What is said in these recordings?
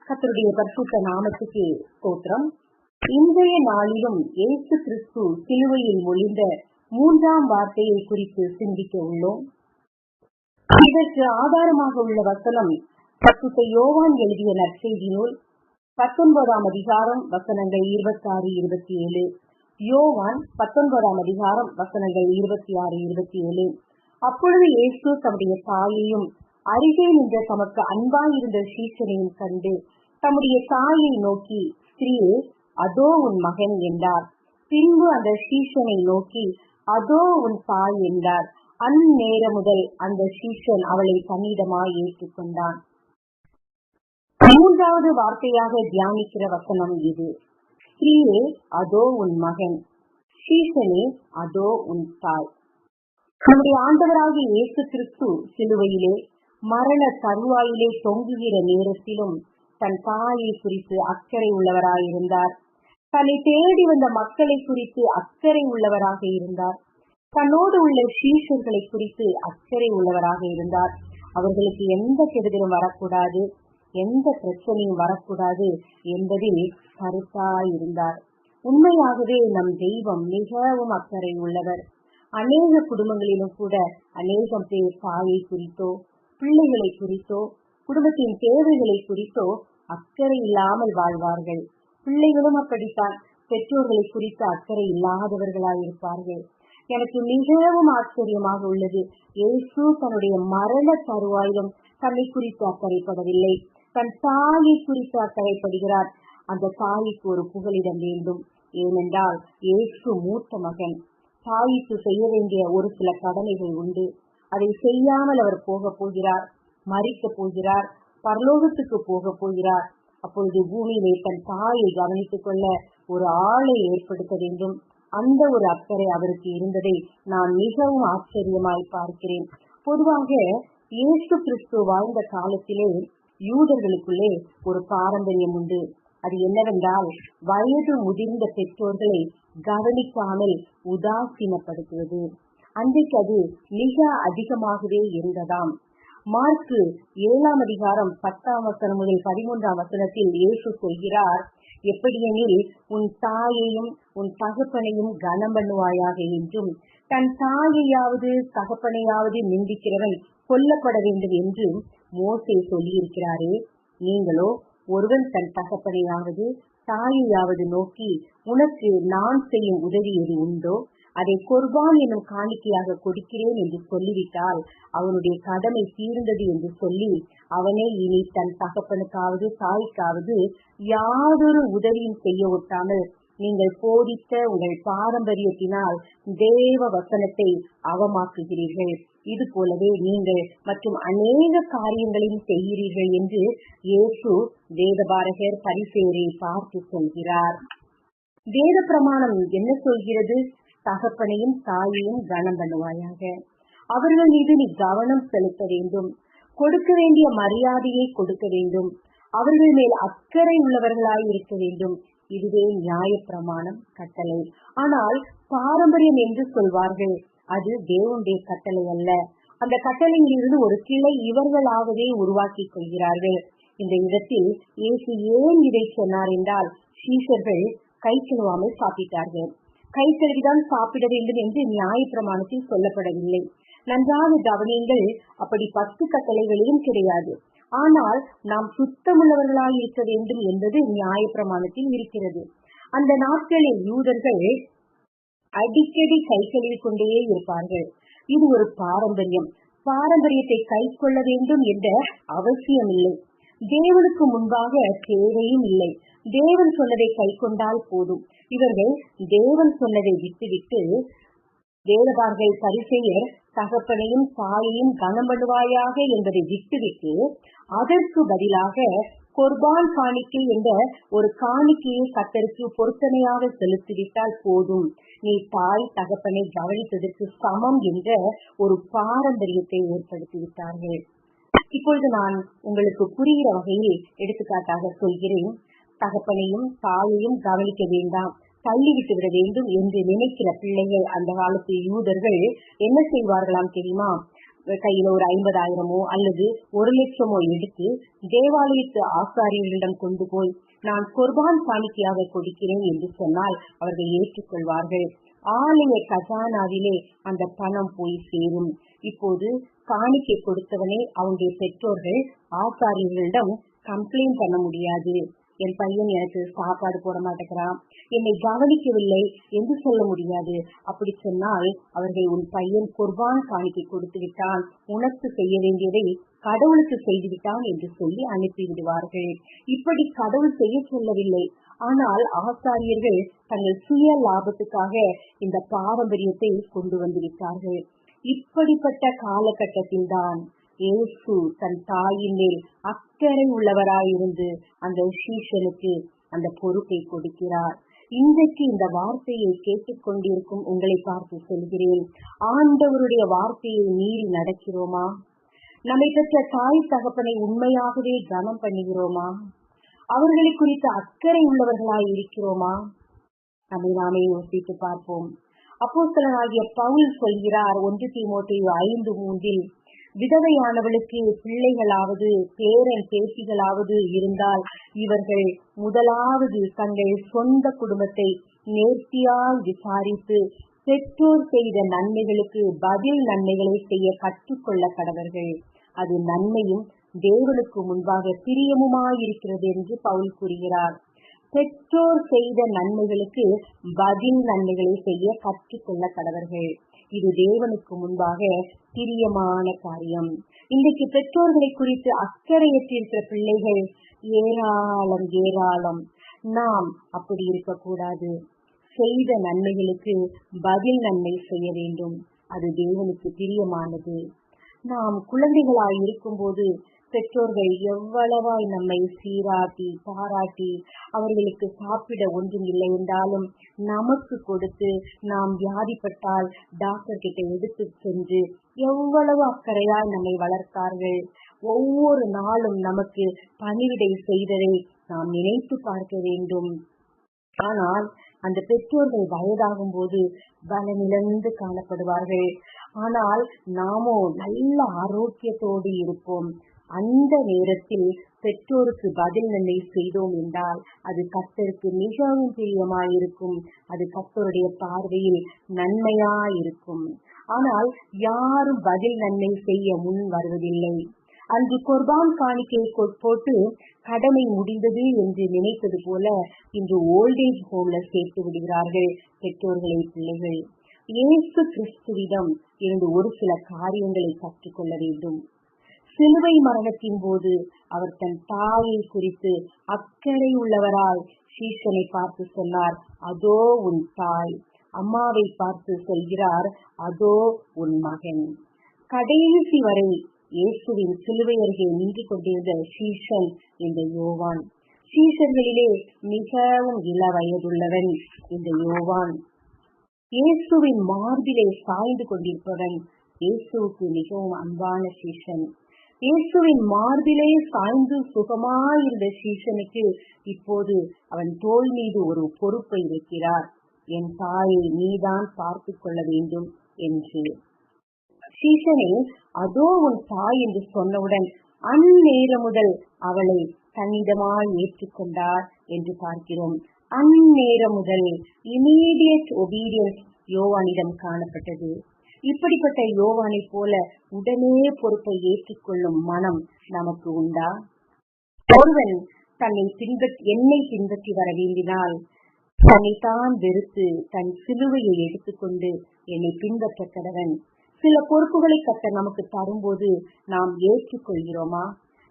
கர்த்தருடைய பரிசுத்த நாமத்துக்கு ஸ்தோத்திரம். இன்றைய நாளிலும் இயேசு கிறிஸ்து சிலுவையில் மொழிந்த 3ஆம் வார்த்தையை குறித்து சிந்திக்க உள்ளோம். இதற்கு ஆதாரமாக உள்ள வசனம் பரிசுத்த யோவான் எழுதிய நற்செய்தி நூல் 19ஆம் அதிகாரம் வசனங்கள் 26, 27. யோவான் 19ஆம் அதிகாரம் வசனங்கள் 26, 27. அப்பொழுது இயேசு தம்முடைய தாயையும் அருகே நின்ற தமக்கு அன்பாயிருந்த சீஷனையும் கண்டு தம்முடைய தாயை நோக்கி, ஸ்திரீயே, அதோ உன் மகன் என்றார். பின்பு அந்த சீஷனை நோக்கி, அதோ உன் தாய் என்றார். அந்நேர முதல் அந்த சீஷன் அவளை தன்னிடமாய் ஏற்றுக்கொண்டான். 3வது வார்த்தையாக தியானிக்கிற வசனம் இது. ஸ்திரீயே, அதோ உன் மகன். சீஷனே, அதோ உன் தாய். நம்முடைய ஆண்டவராகிய இயேசு கிறிஸ்து சிலுவையிலே மரண தருவாயிலே தொங்குகிற நேரத்திலும் தன் தாயை குறித்து அக்கறை உள்ளவராயிருந்தார். தன்னை தேடி வந்த மக்களை குறித்து அக்கறை உள்ளவராக இருந்தார். தன்னோடு உள்ள சீஷர்களை குறித்து அக்கறை உள்ளவராக இருந்தார். அவர்களுக்கு எந்த கெடுதலும் வரக்கூடாது, எந்த பிரச்சனையும் வரக்கூடாது என்பதில் கருத்தாயிருந்தார். உண்மையாகவே நம் தெய்வம் மிகவும் அக்கறை உள்ளவர். அநேக குடும்பங்களிலும் கூட அநேகம் பேர் தாயை குறித்தோ, பிள்ளைகளை குறித்தோ, குடும்பத்தின் தேவைகளை குறித்தோ அக்கறை இல்லாமல் வாழ்வார்கள். பிள்ளைகளும் அப்படித்தான் பெற்றோர்களை குறித்து அக்கறை இல்லாதவர்களாயிருப்பார்கள். எனக்கு மிகவும் ஆச்சரியமாக உள்ளது, இயேசு தன்னுடைய மரண தருவாயிலும் தன்னை குறித்து அக்கறைப்படவில்லை, தன் தாயை குறித்து அக்கறைப்படுகிறார். அந்த தாய்க்கு ஒரு புகலிடம் வேண்டும். ஏனென்றால் இயேசு மூத்த மகன். தாய்க்கு செய்ய வேண்டிய ஒரு சில கடமைகள் உண்டு. அதை செய்யாமல் அவர் போக போகிறார், மரிக்க போகிறார், பரலோகத்துக்கு போக போகிறார். அப்பொழுது பூமியிலே தன் தாயை கவனித்துக் கொள்ள ஒரு ஆளை ஏற்படுத்த வேண்டும். அந்த ஒரு அக்கறை அவருக்கு இருந்ததை நான் மிகவும் ஆச்சரியமாய் பார்க்கிறேன். பொதுவாக இயேசு கிறிஸ்து வாழ்ந்த காலத்திலே யூதர்களுக்குள்ளே ஒரு பாரம்பரியம் உண்டு. அது என்னவென்றால், வயது முதிர்ந்த பெற்றோர்களை கவனிக்காமல் உதாசீனப்படுத்துவது. அன்றைக்கு அது மிக அதிகமாகவே இருந்ததாம். மார்க்கு 7ஆம் அதிகாரம் 10ஆம் வசனம் முதல் 13ஆம் வசனத்தில் இயேசு சொல்கிறார், எப்படியெனில் உன் தாயையும் உன் தகப்பனையும் கனம் பண்ணுவாயாக என்றும், தன் தாயையாவது தகப்பனையாவது நிந்திக்கிறவன் கொல்லப்பட வேண்டும் என்று மோசே சொல்லியிருக்கிறாரே, நீங்களோ ஒருவன் தன் தகப்பனையாவது தாயையாவது நோக்கி, உனக்கு நான் செய்யும் உதவி எது உண்டோ அதை குர்பான் என்னும் காணிக்கையாக கொடுக்கிறேன் என்று சொல்லிவிட்டால் அவனுடைய கடமை தீர்ந்தது என்று சொல்லி அவனே இனி தன் தகப்பனுக்காவது தாய்க்காவது யாதொரு உதவியும் செய்ய ஒட்டாமல் நீங்கள் போதித்த உங்கள் பாரம்பரியத்தினால் தேவ வசனத்தை அவமாக்குகிறீர்கள். இது போலவே நீங்கள் மற்றும் அநேக காரியங்களையும் செய்கிறீர்கள் என்று இயேசு வேதபாரகர் பரிசேயரை பார்த்து சொல்கிறார். வேத பிரமாணம் என்ன சொல்கிறது? தகப்பனையும் தாயையும் கனம் பண்ணுவாயாக. அவர்கள் மீது நீ கவனம் செலுத்த வேண்டும். கொடுக்க வேண்டிய மரியாதையை கொடுக்க வேண்டும். அவர்கள் மேல் அக்கறை உள்ளவர்களாய் இருக்க வேண்டும். இதுவே நியாய பிரமாணம், கட்டளை. ஆனால் பாரம்பரியம் என்று சொல்வார்கள். அது தேவனுடைய கட்டளை அல்ல. அந்த கட்டளையில் இருந்து ஒரு கிளை இவர்களாகவே உருவாக்கி கொள்கிறார்கள். இந்த இடத்தில் இயேசு ஏன் இதை சொன்னார் என்றால், சீஷர்கள் கை கழுவாமல் சாப்பிட்டார்கள். கை கழுவிதான் சாப்பிட வேண்டும் என்று நியாய பிரமாணத்தில் சொல்லப்படவில்லை. நன்றாக கவனியுங்கள், அப்படி 10 கட்டளைகளிலும் கிடையாது. ஆனால் நாம் சுத்தமுள்ளவர்களாய் இருக்க வேண்டும் என்பது நியாய பிரமாணத்தில் இருக்கிறது. அந்த நாட்களில் யூதர்கள் அடிக்கடி கை கழுவி கொண்டே இருப்பார்கள். இது ஒரு பாரம்பரியம். பாரம்பரியத்தை கை கொள்ள வேண்டும் என்ற அவசியம் இல்லை. தேவனுக்கு முன்பாக தேவையும் இல்லை. தேவன் சொன்னதை கை கொண்டால் போதும். இவர்கள் தேவன் சொன்னதை விட்டுவிட்டு, வேதபாரகர் பரிசேயர் தகப்பனையும் தாயையும் கனம் பண்ணுவாயாக என்பதை விட்டுவிட்டு அதற்கு பதிலாக குர்பான் காணிக்கை என்ற ஒரு காணிக்கையை கர்த்தருக்கு பொருத்தனையாக செலுத்திவிட்டால் போதும், நீ தாய் தகப்பனை கவனித்ததற்கு சமம் என்ற ஒரு பாரம்பரியத்தை ஏற்படுத்திவிட்டார்கள். இப்பொழுது நான் உங்களுக்கு புரிகிற வகையில் எடுத்துக்காட்டாக சொல்கிறேன். தகப்பனையும் தாயையும் கவனிக்க வேண்டாம், தள்ளிவிட்டு விட வேண்டும் என்று நினைக்கிற பிள்ளைகள் அந்த காலத்து யூதர்கள் என்ன செய்வார்களாம் தெரியுமா? கையில ஒரு 50,000 அல்லது 1,00,000 எடுத்து தேவாலயத்து ஆசாரியர்களிடம் கொண்டு போய் நான் குர்பான் காணிக்கையாக கொடுக்கிறேன் என்று சொன்னால் அவர்கள் ஏற்றுக்கொள்வார்கள். ஆலய கஜானாவிலே அந்த பணம் போய் சேரும். இப்போது காணிக்கை கொடுத்தவனே அவனுடைய பெற்றோர்கள் ஆசாரியர்களிடம் கம்ப்ளைண்ட் பண்ண முடியாது. என் பையன் எனக்கு சாப்பாடு போட மாட்டேங்கிறான், என்னை கவனிக்கவில்லை என்று சொல்ல முடியாது. அப்படி சொன்னால் அவர்கள் உன் பையன் குர்பான் காணிக்கை கொடுத்து விட்டான், உனக்கு செய்ய வேண்டியதை கடவுளுக்கு செய்து விட்டான் என்று சொல்லி அனுப்பிவிடுவார்கள். இப்படி கடவுள் செய்ய சொல்லவில்லை. ஆனால் ஆசாரியர்கள் தங்கள் சுய லாபத்துக்காக இந்த பாரம்பரியத்தை கொண்டு வந்து விட்டார்கள். இப்படிப்பட்ட காலகட்டத்தில் தான் இயேசு தன் தாயின் மேல் அக்கறை உள்ளவராயிருந்து அந்த சீஷனுக்கு அந்த பொறுப்பை கொடுக்கிறார். இன்றைக்கு இந்த வார்த்தையை கேட்டுக்கொண்டிருக்கும் உங்களை பார்த்து சொல்கிறேன், ஆண்டவருடைய வார்த்தையை மீறி நடக்கிறோமா? நம்மை பெற்ற தாய் தகப்பனை உண்மையாகவே கனம் பண்ணுகிறோமா? அவர்களை குறித்த அக்கறை உள்ளவர்களாய் இருக்கிறோமா? நம்மை நாமே யோசித்து பார்ப்போம். அப்போஸ்தலனாகிய பவுல் சொல்கிறார் 1 தீமோத்தேயு 5:3, விதவையானவளுக்கு பிள்ளைகளாவது பேரன் பேத்திகளாவது இருந்தால் இவர்கள் முதலாவது தங்கள் சொந்த குடும்பத்தை நேர்த்தியால் விசாரித்து பெற்றோர் செய்த நன்மைகளுக்கு பதில் நன்மைகளை செய்ய கற்றுக்கொள்ள கடவர்கள். அது நன்மையும் தேவனுக்கு முன்பாக பிரியமுமாயிருக்கிறது என்று பவுல் கூறுகிறார். பெற்றோர் செய்த நன்மைகளுக்கு பதில் நன்மைகளை செய்ய கற்றுக்கொள்ள கடவர்கள். இது தேவனுக்கு முன்பாக பிரியமான காரியம். இன்றைக்கு பெற்றோர்களை குறித்து அக்கறையற்றிருக்கிற பிள்ளைகள் ஏராளம் ஏராளம். நாம் அப்படி இருக்கக்கூடாது. செய்த நன்மைகளுக்கு பதில் நன்மை செய்ய வேண்டும். அது தேவனுக்கு பிரியமானது. நாம் குழந்தைகளாய் இருக்கும் போது பெற்றோர்கள் எவ்வளவாய் நம்மை சீராட்டி பாராட்டி அவர்களுக்கு சாப்பிட ஒன்றும் இல்லை என்றாலும் நமக்கு கொடுத்து நாம் வியாதிப்பட்டால் டாக்டர் கிட்ட எடுத்து சென்று எவ்வளவு அக்கறையாய் நம்மை வளர்த்தார்கள். ஒவ்வொரு நாளும் நமக்கு பணிவிடை செய்ததை நாம் நினைத்து பார்க்க வேண்டும். ஆனால் அந்த பெற்றோர்கள் வயதாகும் போது பலமிழந்து காணப்படுவார்கள். ஆனால் நாமோ நல்ல ஆரோக்கியத்தோடு இருப்போம். அந்த நேரத்தில் பெற்றோருக்கு பதில் நன்மை செய்தோம் என்றால் அது கர்த்தருக்கு மிகவும் பிரியமாயிருக்கும். அது கர்த்தருடைய பார்வையில் நன்மையாயிருக்கும். ஆனால் யாரும் பதில் நன்மை செய்ய முன் வருவதில்லை. அன்று குர்பான் காணிக்கை போட்டு கடமை முடிந்தது என்று நினைத்தது போல இன்று ஓல்டேஜ் ஹோம்ல சேர்த்து விடுகிறார்கள் பெற்றோர்களை பிள்ளைகள். இயேசு கிறிஸ்துவிடம் இருந்து ஒரு சில காரியங்களை கற்றுக்கொள்ள வேண்டும். சிலுவை மரணத்தின் போது அவர் தன் தாயை குறித்து அக்கறை உள்ளவராய் சீஷனை பார்த்து சொன்னார், அதோ உன் தாய். அம்மாவை பார்த்து சொல்கிறார், அதோ உன் மகன். கடைசி வரை இயேசுவின் சிலுவை அருகே நின்று கொண்டிருந்த சீஷன் இந்த யோவான். சீஷர்களிலே மிகவும் இள வயதுள்ளவன் இந்த யோவான். இயேசுவின் மார்பிலே சாய்ந்து கொண்டிருப்பவன் இயேசுவுக்கு மிகவும் அன்பான சீஷன். இயேசுவின் மார்பிலே சாய்ந்து சுகமாயிருந்த சீஷனுக்கு இப்போது அவன் தோள் மீது ஒரு பொறுப்பை வைக்கிறார். என் தாயை நீதான் பார்த்து கொள்ள வேண்டும் என்று. சீஷனே அதோ உன் தாய் என்று சொன்னவுடன் அந்நேரம் முதல் அவளை தன்னிடமாய் ஏற்றுக்கொண்டார் என்று பார்க்கிறோம். அந்நேரம் முதல் இமீடியட் ஒபீடியன்ஸ் யோவானிடம் காணப்பட்டது. இப்படிப்பட்ட யோவானை போல உடனே பொறுப்பை ஏற்றுக்கொள்ளும் மனம் நமக்கு உண்டா? ஒருவன் என்னை பின்பற்றி வர வேண்டினால் தன்னைத்தான் வெறுத்து தன் சிலுவையை எடுத்துக்கொண்டு என்னை பின்பற்ற கடவன். சில பொறுப்புகளை கர்த்தர் நமக்கு தரும்போது நாம் ஏற்றுக்கொள்கிறோமா?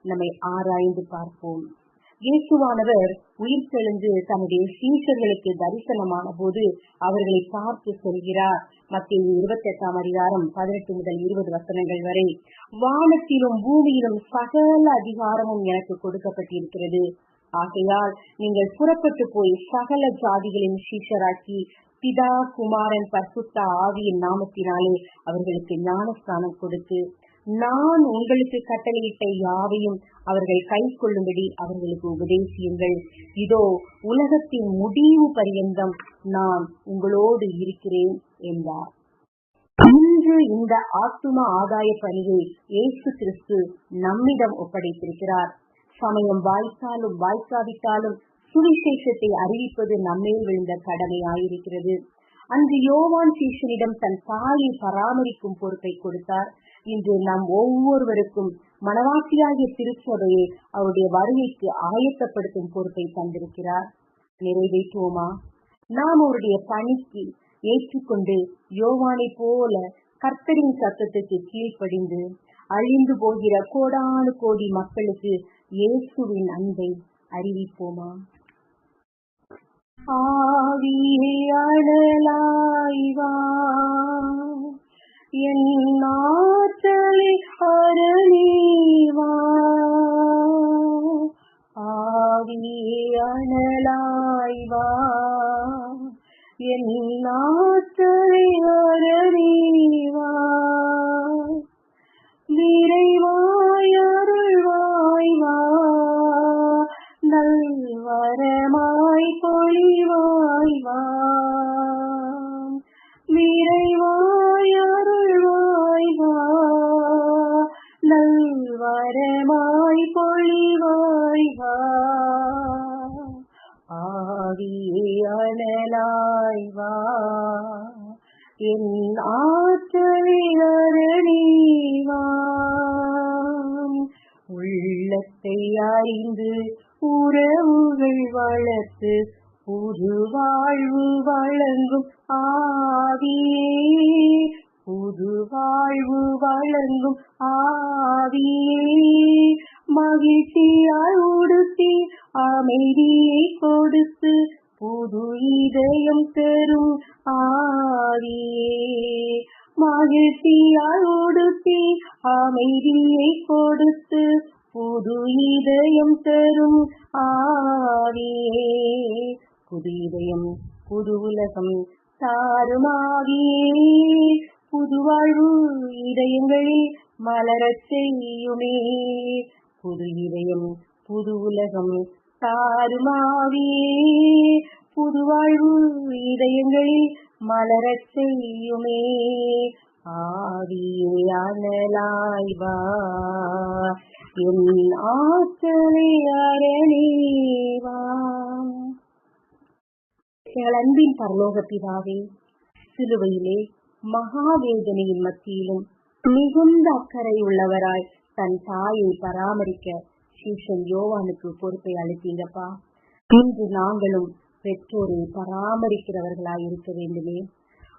நம்மை ஆராய்ந்து பார்ப்போம். இயேசுவானவர் உயிர் தெழுந்து தன்னுடைய சீஷர்களுக்கு தரிசனமான போது அவர்களை பார்த்து சொல்கிறார். மத்தேயு 28:18-20 வரை, வானத்திலும் பூமியிலும் சகல அதிகாரமும் எனக்கு கொடுக்கப்பட்டிருக்கிறது. ஆகையால் நீங்கள் புறப்பட்டு போய் சகல ஜாதிகளின் சீஷராக்கி பிதா குமாரன் பரிசுத்த ஆவியின் நாமத்தினாலே அவர்களுக்கு ஞானஸ்நானம் கொடுத்து நான் உங்களுக்கு கட்டளையிட்ட யாவையும் அவர்கள் கை கொள்ளும்படி அவர்களுக்கு உபதேசியுங்கள். இதோ உலகத்தின் முடிவு பரியந்தம் நான் உங்களோடு இருக்கிறேன் என்றார். இன்று இந்த ஆத்தும ஆதாய பணியை இயேசு கிறிஸ்து நம்மிடம் ஒப்படைத்திருக்கிறார். சமயம் வாய்த்தாலும் வாய்க்காவிட்டாலும் சுவிசேஷத்தை அறிவிப்பது நம்மேல் விழுந்த கடமையாயிருக்கிறது. அன்று யோவான் சீஷனிடம் தன் தாயை பராமரிக்கும் பொறுப்பை கொடுத்தார். இன்று நம் ஒவ்வொருவருக்கும் மனவாட்டியாகிய திருச்சபையை அவருடைய வருகைக்கு ஆயத்தப்படுத்தும் பொறுப்பை தந்திருக்கிறார். நிறைவேற்றுவோமா? நாம் அவருடைய பணிக்கு ஏற்றுக்கொண்டு யோவானை போல கர்த்தரின் சத்தத்துக்கு கீழ்ப்படிந்து அழிந்து போகிற கோடானு கோடி மக்களுக்கு இயேசுவின் அன்பை அறிவிப்போமா? ஆவியே அனலாய் வா, என் ஆற்றலை அரணி வா. ஆவியே அனலாய் வா, என் ஆற்றலை அரணி வா. விரைவாய் அருள்வாய் வா, நல்வரமாய் பொழிவாய் வா. விரைவாய் அருள்வாய் வா, நல்வரமாய் பொழிவாய் வா. ஆவியே அனலாய் வா, என் ஆற்றலை அரணி வா. உள்ளத்தை அறிந்து உறவுகள் வளர்த்து புது வாழ்வு வழங்கும் ஆவியே, புது வாழ்வு வழங்கும் ஆவியே. மகிழ்ச்சியாய் உடுத்தி அமைதியை கொடுத்து புது இதயம் தரும் ஆவியே. மகிழ்ச்சியாய் உடுத்தி அமைதியை கொடுத்து புது இதயம் தரும் ஆவியே. புது இதயம் புது உலகம் தாரும் ஆவியே. புது வாழ்வு இதயங்களில் மலரச் செய்யுமே. புது இதயம் புது உலகம் தாரும் ஆவியே. புது வாழ்வு இதயங்களில் மலரச் செய்யுமே. ஆவியே அனலாய் வா, என் ஆற்றலை அரணி வா. எங்கள் அன்பின் பரலோக பிதாவே, சிலுவையிலே மகாவேதனையின் மத்தியிலும் மிகுந்த அக்கறை உள்ளவராய் தன் தாயை பராமரிக்க சீஷன் யோவானுக்கு பொறுப்பை அளித்தீங்கப்பா. இன்று நாங்களும் பெற்றோரை பராமரிக்கிறவர்களாய் இருக்க வேண்டுமே.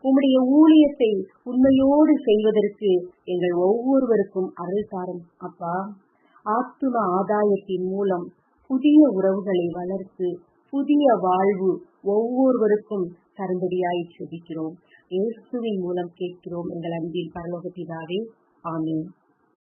உம்முடைய ஊழியத்தை உண்மையோடு செய்வதற்கு எங்கள் ஒவ்வொருவருக்கும் அருள் தாரும் அப்பா. ஆத்தும ஆதாயத்தின் மூலம் புதிய உறவுகளை வளர்த்து புதிய வாழ்வு ஒவ்வொருவருக்கும் தரும்படியாய் செபிக்கிறோம். இயேசுவின் மூலம் கேட்கிறோம் எங்கள் அன்பின் பரலோக பிதாவே. ஆமென்.